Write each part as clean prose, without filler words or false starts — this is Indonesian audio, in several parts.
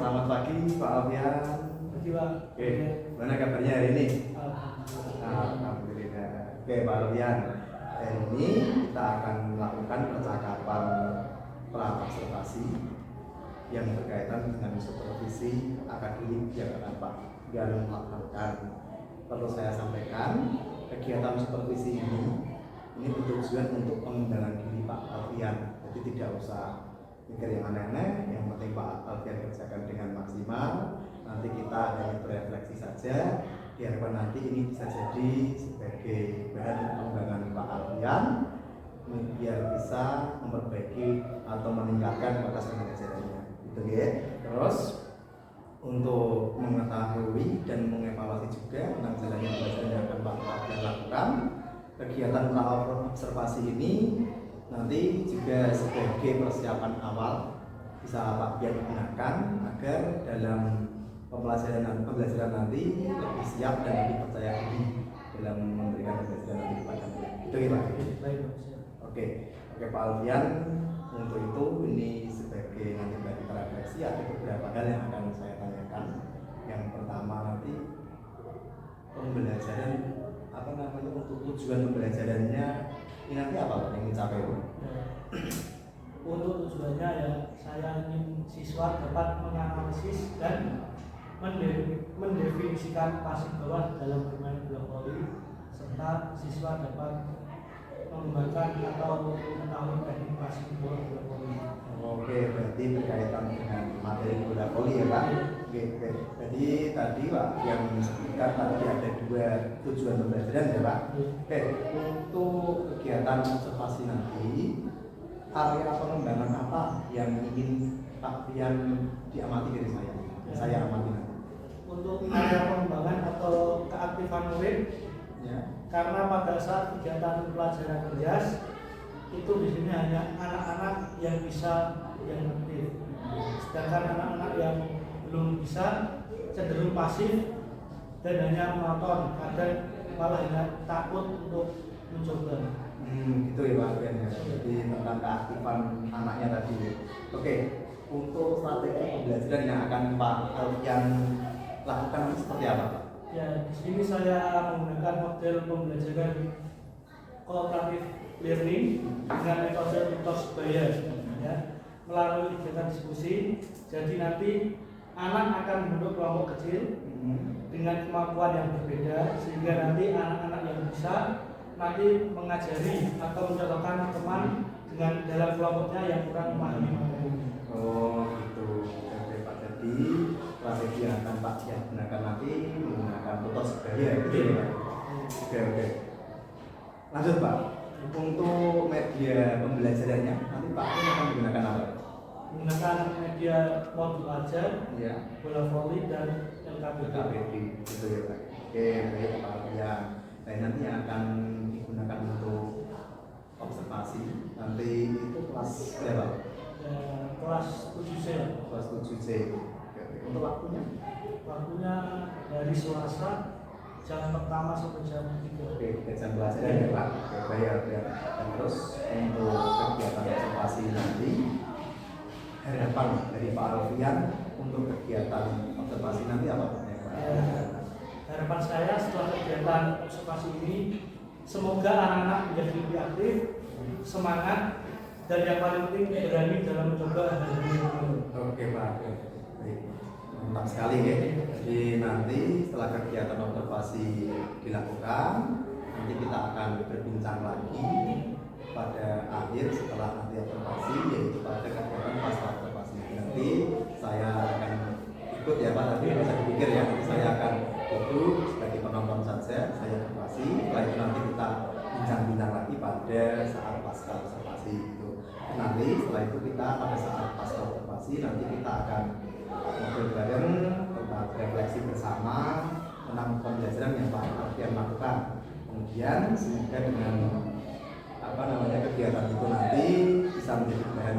selamat pagi Pak Alfian. Pagi Pak. Oke, gimana kabarnya hari ini? Alhamdulillah. Alhamdulillah. Oke Pak Alfian, hari ini kita akan melakukan percakapan pra-observasi yang berkaitan dengan supervisi akademik yang akan Pak Alfian lakukan. Perlu saya sampaikan, kegiatan supervisi ini bertujuan untuk pengembangan diri Pak Alfian. Jadi tidak usah mikir yang aneh-aneh, yang penting Pak Alfian kerjakan dengan maksimal. Nanti kita hanya berefleksi saja. Diharapkan nanti ini bisa jadi sebagai bahan pengembangan Pak Alfian biar bisa memperbaiki atau meningkatkan kualitas pengajarannya. Gitu ya. Terus untuk mengetahui dan mengevaluasi juga tentang jalannya pembelajaran yang akan Pak Alfian lakukan, kegiatan pra-observasi ini nanti juga sebagai persiapan awal bisa Pak Alfian gunakan agar dalam pembelajaran nanti lebih siap dan lebih percaya diri dalam memberikan pembelajaran nanti kepada Anda. Itu ya Pak? Baik Pak. Oke Pak Alfian, untuk itu ini sebagai nanti bagi refleksi ada beberapa hal yang akan saya tanyakan. Yang pertama nanti pembelajaran untuk tujuan pembelajarannya ini nanti apa yang dicapai? Untuk tujuannya ya saya ingin siswa dapat menganalisis dan mendefinisikan passing bawah dalam bermain bola voli, serta siswa dapat mengembangkan atau mengetahui teknik passing bola voli. Oke, berarti berkaitan dengan materi bola voli ya Pak. Oke. Jadi tadi Pak yang disebutkan tadi ada dua tujuan pembelajaran ya Pak. Oke, untuk kegiatan observasi nanti area pengembangan apa yang ingin Pak Alfian diamati dari saya? Saya amati nanti. Untuk area pengembangan atau keaktifan murid, Ya. karena pada saat kegiatan pelajaran berjas itu di sini hanya anak-anak yang bisa yang aktif, sedangkan anak-anak yang belum bisa cenderung pasif dan hanya menonton, kadang malah hanya takut untuk mencoba. Gitu ya Pak Alfian ya. Jadi tentang keaktifan anaknya tadi. Oke, untuk strategi pembelajaran yang akan Pak Alfian lakukan seperti apa Pak? Ya, di sini saya menggunakan model pembelajaran cooperative learning dengan metode mitos bayar, ya, melalui kegiatan diskusi. Jadi nanti anak akan membentuk kelompok kecil dengan kemampuan yang berbeda, sehingga nanti anak-anak yang bisa nanti mengajari atau mencontohkan teman dengan dalam kelompoknya yang kurang memahami materi. Oh gitu. Oke Pak. Jadi strategi yang akan Pak Alfian gunakan nanti menggunakan tutor sebaya gitu ya Pak. Oke. Lanjut Pak. Untuk media pembelajarannya nanti Pak Alfian akan menggunakan apa? Menggunakan media modul ajar, Ya. bola voli dan LKPD. KPD gitu ya Pak. Oke, baik Pak Alfian. Nah nanti yang akan digunakan untuk observasi nanti itu kelas berapa? Kelas 7C. Kelas 7C. Oke. Untuk waktunya? Waktunya dari Selasa jam pertama sampai jam 3. Oke, jam pelajaran ya Pak. Oke, bayar ya. Dan terus untuk kegiatan observasi nanti harapan dari Pak Alfian untuk kegiatan observasi nanti apa Pak? Harapan saya setelah kegiatan observasi ini semoga anak-anak menjadi lebih aktif, semangat, dan yang paling penting berani dalam mencoba hal yang baru. Oke Pak. Baik. Mantap sekali ya. Jadi nanti setelah kegiatan observasi dilakukan, nanti kita akan berbincang lagi pada akhir setelah nanti observasi, yaitu pada kegiatan pasca observasi. Nanti saya akan ikut ya Pak, tapi bisa dipikir ya, nanti saya akan duduk sebagai penonton saja, saya observasi. Setelah itu nanti kita bincang-bincang lagi pada saat pasca observasi itu. Nanti setelah itu kita pada saat pasca observasi nanti kita akan ngobrol bareng tentang refleksi bersama tentang pembelajaran yang Pak Alfian lakukan. Kemudian semoga dengan kegiatan itu nanti bisa menjadi bahan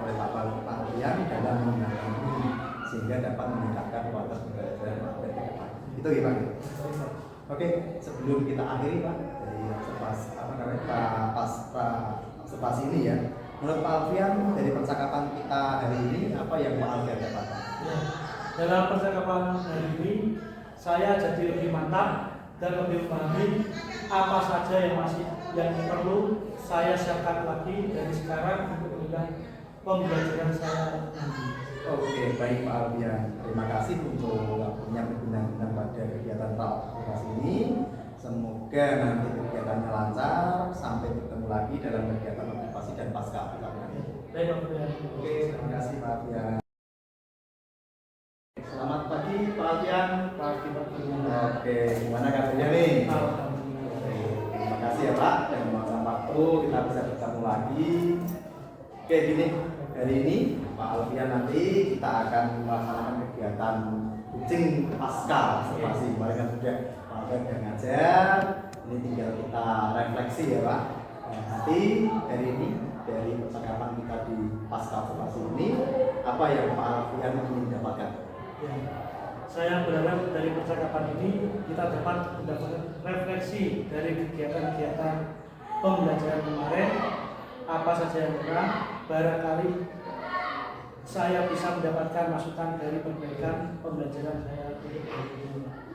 oleh Pak Alfian dalam menggunakan ini sehingga dapat meningkatkan kualitas pembelajaran Pak Alfian ke depan. Itu ya Pak. Oke, sebelum kita akhiri Pak dari observasi ini ya. Menurut Pak Alfian dari percakapan kita hari ini apa yang Pak Alfian dapatkan? Ya, dalam percakapan hari ini saya jadi lebih mantap dan lebih memahami apa saja yang perlu saya siapkan lagi dari sekarang untuk menunjang pembelajaran saya nanti. Oke, baik Pak Alfian. Terima kasih untuk waktunya berbincang pada kegiatan praktikasi ini. Semoga nanti kegiatannya lancar sampai bertemu lagi dalam kegiatan motivasi dan pasca aplikasi. Baik, Pak Alfian. Oke, terima kasih Pak Alfian. Selamat pagi Pak Alfian. Pagi, Pak Alfian. Oke, gimana kabarnya nih? Alhamdulillah. Oke, terima kasih ya Pak. Dan membuang waktu kita bisa bertemu lagi. Oke, gini. Hari ini Pak Alfian nanti kita akan melaksanakan kegiatan kucing pasca observasi. Kemarin kan sudah Pak Alfian sudah ngajar. Ini tinggal kita refleksi ya Pak. Nah, nanti hari ini dari percakapan kita di pasca observasi ini apa yang Pak Alfian ingin dapatkan? Ya. Saya berharap dari percakapan ini kita dapat mendapatkan refleksi dari kegiatan-kegiatan pembelajaran kemarin, apa saja yang kurang, barangkali saya bisa mendapatkan masukan dari perbaikan pembelajaran saya.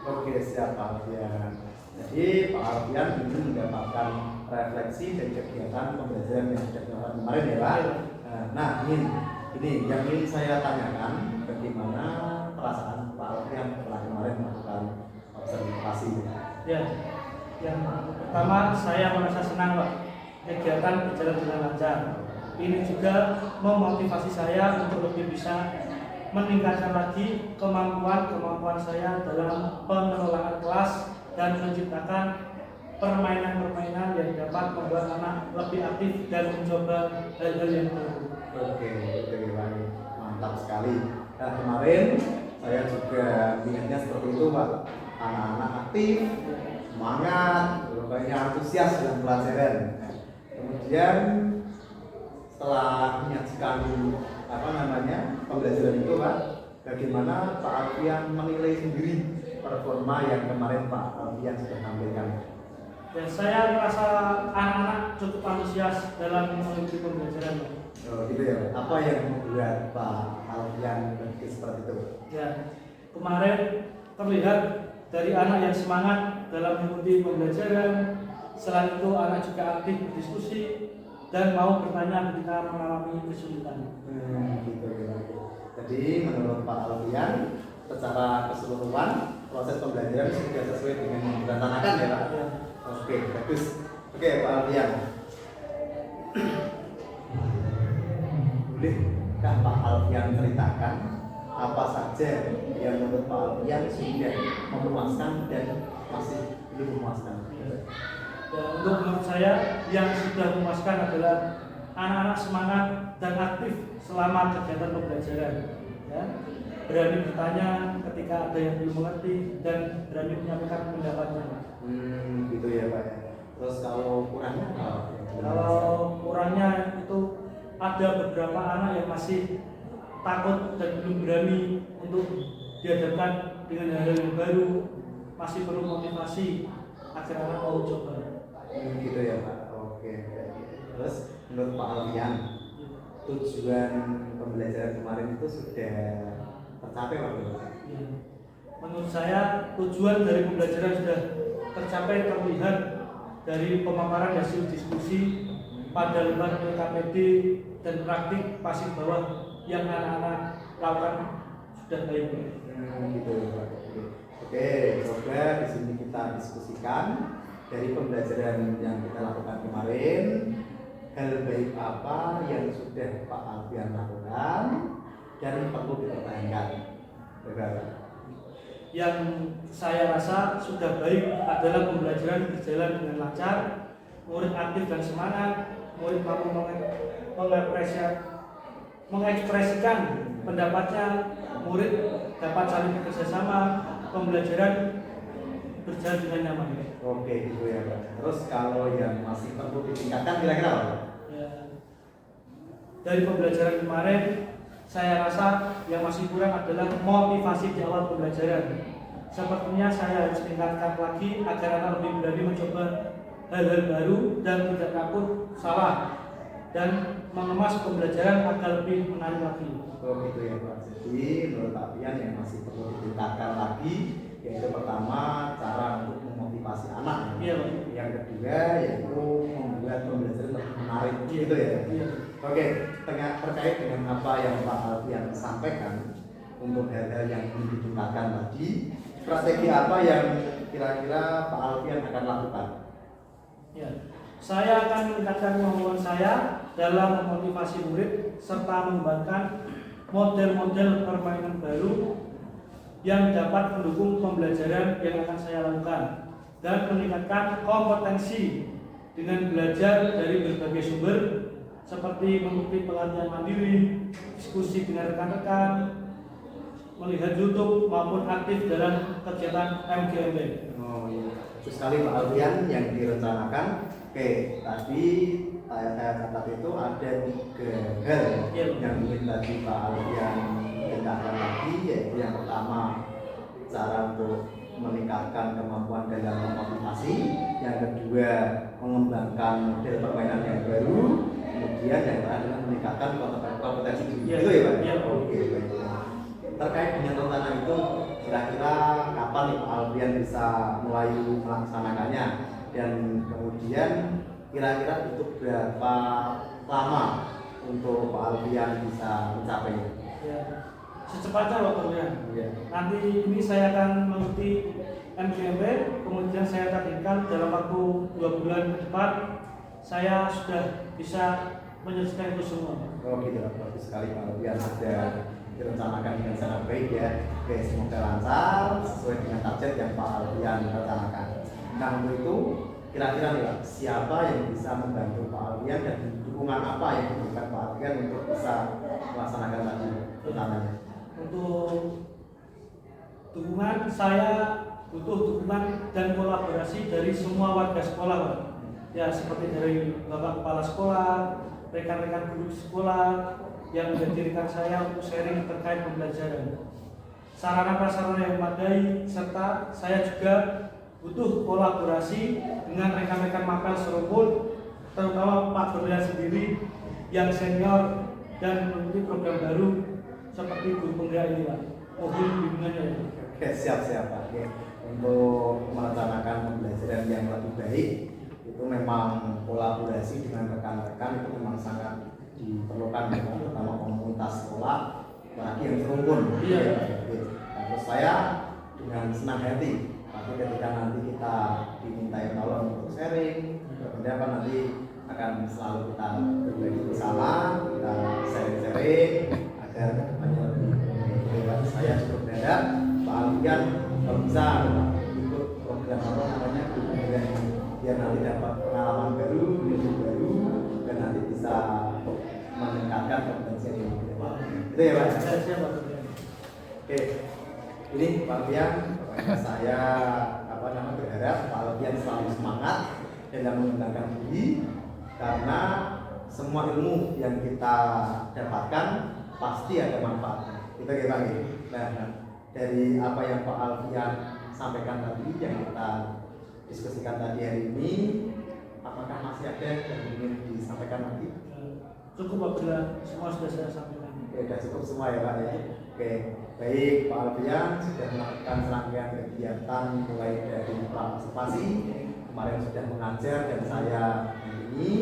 Oke, siap Pak Alfian. Jadi Pak Alfian ingin mendapatkan refleksi dari kegiatan pembelajaran yang sudah dilakukan kemarin ya Pak. Nah, ini yang ingin saya tanyakan, bagaimana perasaan Pak Alfian setelah kemarin melakukan observasi? Ya, yang pertama saya merasa senang Pak, kegiatan berjalan dengan lancar. Ini juga memotivasi saya untuk lebih bisa meningkatkan lagi kemampuan saya dalam pengelolaan kelas dan menciptakan permainan-permainan yang dapat membuat anak lebih aktif dan mencoba hal-hal yang baru. Oke, mantap sekali. Nah, kemarin saya juga lihatnya seperti itu Pak. Anak-anak aktif, semangat, banyak antusias dalam pelajaran. Kemudian setelah menyaksikan pembelajaran itu Pak, bagaimana Pak Alfian menilai sendiri performa yang kemarin Pak Alfian sudah tampilkan? Dan saya merasa anak-anak cukup antusias dalam mengikuti pembelajaran. Oh gitu ya. Apa yang membuat Pak Alfian seperti itu? Ya, kemarin terlihat dari anak yang semangat dalam mengikuti pembelajaran. Selain itu anak juga aktif berdiskusi dan mau bertanya ketika mengalami kesulitan. Gitu ya. Jadi menurut Pak Alfian, secara keseluruhan proses pembelajaran sudah sesuai dengan yang direncanakan ya Pak? Ya. Oke, bagus. Oke Pak Alfian. Bolehkah Pak Alfian ceritakan apa saja yang menurut Pak Alfian sudah memuaskan dan masih belum memuaskan? Dan untuk menurut saya yang sudah memuaskan adalah anak-anak semangat dan aktif selama kegiatan pembelajaran. Ya. Berani bertanya ketika ada yang belum mengerti dan berani menyampaikan pendapatnya. Gitu ya Pak. Terus kalau kurangnya? Kalau kurangnya itu ada beberapa anak yang masih takut dan belum berani untuk dihadapkan dengan hal yang baru, masih perlu motivasi agar anak mau coba. Gitu ya Pak. Oke. Terus menurut Pak Alfian, tujuan pembelajaran kemarin itu sudah tercapai Pak? Ya. Menurut saya tujuan dari pembelajaran sudah tercapai, terlihat dari pemaparan hasil diskusi pada lembar LKPD dan praktik pasif bawah yang anak-anak lakukan sudah baik. Gitu ya Pak. Oke, coba di sini kita diskusikan dari pembelajaran yang kita lakukan kemarin, hal baik apa yang sudah Pak Alfian lakukan dan perlu dipertahankan. Yang saya rasa sudah baik adalah pembelajaran berjalan dengan lancar, murid aktif dan semangat, murid mampu mengekspresikan pendapatnya, murid dapat saling bekerjasama, pembelajaran berjalan dengan nyaman. Oke, gitu ya Pak. Terus kalau yang masih perlu ditingkatkan kira-kira apa? Ya. Dari pembelajaran kemarin, saya rasa yang masih kurang adalah motivasi di awal pembelajaran. Sepertinya saya harus tingkatkan lagi agar anak lebih berani mencoba hal-hal baru dan tidak takut salah dan mengemas pembelajaran agar lebih menarik lagi. Oh gitu ya Pak. Jadi menurut Pak Pian yang masih perlu ditingkatkan lagi yaitu pertama cara untuk memotivasi anak. Iya Pak. Yang kedua yaitu membuat pembelajaran lebih menarik gitu ya. Iya. Oke, terkait dengan apa yang Pak Alfian sampaikan untuk hal-hal yang ingin ditingkatkan tadi, strategi apa yang kira-kira Pak Alfian akan lakukan? Ya, saya akan meningkatkan kemampuan saya dalam memotivasi murid serta mengembangkan model-model permainan baru yang dapat mendukung pembelajaran yang akan saya lakukan dan meningkatkan kompetensi dengan belajar dari berbagai sumber seperti mengikuti pelatihan mandiri, diskusi dengan rekan-rekan, melihat YouTube maupun aktif dalam kegiatan MGMB. Oh iya, bagus sekali Pak Alfian yang direncanakan. Oke, tadi saya catat itu ada 3 hal yang ingin tadi Pak Alfian tingkatkan lagi, yaitu yang pertama cara untuk meningkatkan kemampuan dalam memotivasi, yang kedua mengembangkan model permainan yang baru, kemudian yang terakhir meningkatkan kompetensi diri. Itu ya Pak? Iya. Oke, baik. Terkait dengan rencana itu, kira-kira kapan nih Pak Alfian bisa mulai melaksanakannya, dan kemudian kira-kira butuh berapa lama untuk Pak Alfian bisa mencapainya? Ya, secepatnya Pak Alfian. Iya. Nanti ini saya akan mengikuti MGMB, kemudian saya targetkan dalam waktu 2 bulan ke depan saya sudah bisa menyelesaikan itu semua. Oh gitu, bagus sekali Pak Alfian sudah direncanakan dengan sangat baik ya. Oke, semoga lancar sesuai dengan target yang Pak Alfian rencanakan. Nah untuk itu kira-kira nih Pak, siapa yang bisa membantu Pak Alfian dan dukungan apa yang diberikan Pak Alfian untuk bisa melaksanakan tadi rencananya? Untuk dukungan, saya butuh dukungan dan kolaborasi dari semua warga sekolah Pak. Ya seperti dari Bapak Kepala Sekolah, rekan-rekan guru sekolah yang menjadi rekan saya untuk sharing terkait pembelajaran, sarana prasarana yang memadai, serta saya juga butuh kolaborasi dengan rekan-rekan mapel serumpun, terutama Pak Berlian sendiri yang senior dan mengikuti program baru seperti guru penggerak ini Pak. Mohon bimbingannya ya. Oke, siap-siap Pak. Oke. Untuk merencanakan pembelajaran yang lebih baik itu memang kolaborasi dengan rekan-rekan itu memang sangat diperlukan ya, terutama komunitas sekolah, apalagi yang serumpun. Iya. Nah, terus saya dengan senang hati, tapi ketika nanti kita dimintai tolong untuk sharing, berpendapat nanti akan selalu kita berbagi bersama, kita sharing-sharing agar kedepannya lebih baik. Saya cukup berharap Pak Alfian kalau bisa ikut program apa namanya biar nanti dapat pengalaman baru, ilmu baru, dan nanti bisa meningkatkan kompetensi ini. Itu ya Pak. Siap Pak Berlian. Oke, ini Pak Alfian, saya berharap Pak Alfian selalu semangat dalam mengembangkan diri karena semua ilmu yang kita dapatkan pasti ada manfaatnya. Itu ya Pak. Nah, dari apa yang Pak Alfian sampaikan tadi, yang kita diskusikan tadi hari ini, apakah masih ada yang ingin disampaikan lagi? Cukup Pak Berlian, semua sudah saya sampaikan. Oke, sudah cukup semua ya Pak ya. Oke, baik Pak Alfian sudah melakukan serangkaian kegiatan mulai dari partisipasi, kemarin sudah mengajar dan saya ini,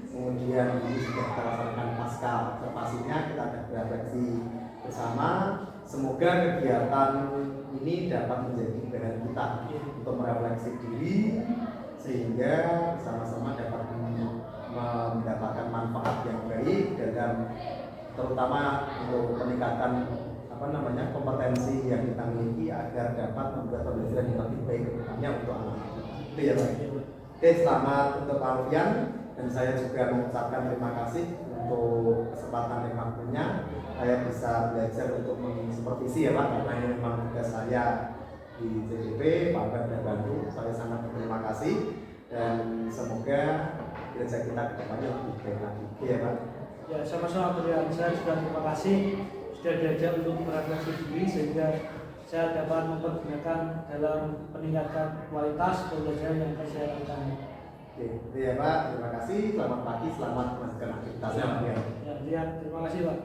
kemudian ini sudah kita laksanakan pasca observasinya, kita akan berefleksi bersama. Semoga kegiatan ini dapat menjadi bahan kita untuk merefleksi diri sehingga sama-sama dapat mendapatkan manfaat yang baik dalam terutama untuk peningkatan kompetensi yang kita miliki agar dapat membuat pembelajaran yang lebih baik ke depannya untuk anak. Itu ya Pak. Oke, selamat untuk Pak Alfian, dan saya juga mengucapkan terima kasih untuk kesempatan dan waktunya. Saya bisa belajar untuk mensupervisi ya Pak, karena ini memang tugas saya di CGP. Pak Alfian sudah bantu, saya sangat berterima kasih, dan semoga gereja kita ke depannya lebih baik lagi. Iya Pak. Ya, sama-sama Berlian. Saya juga terima kasih sudah diajak untuk merefleksi diri sehingga saya dapat mempergunakan dalam peningkatan kualitas pembelajaran yang saya lakukan. Oke, ya Pak, terima kasih. Selamat pagi, selamat melanjutkan aktivitas. Siap. Ya. Ya, lihat. Terima kasih Pak.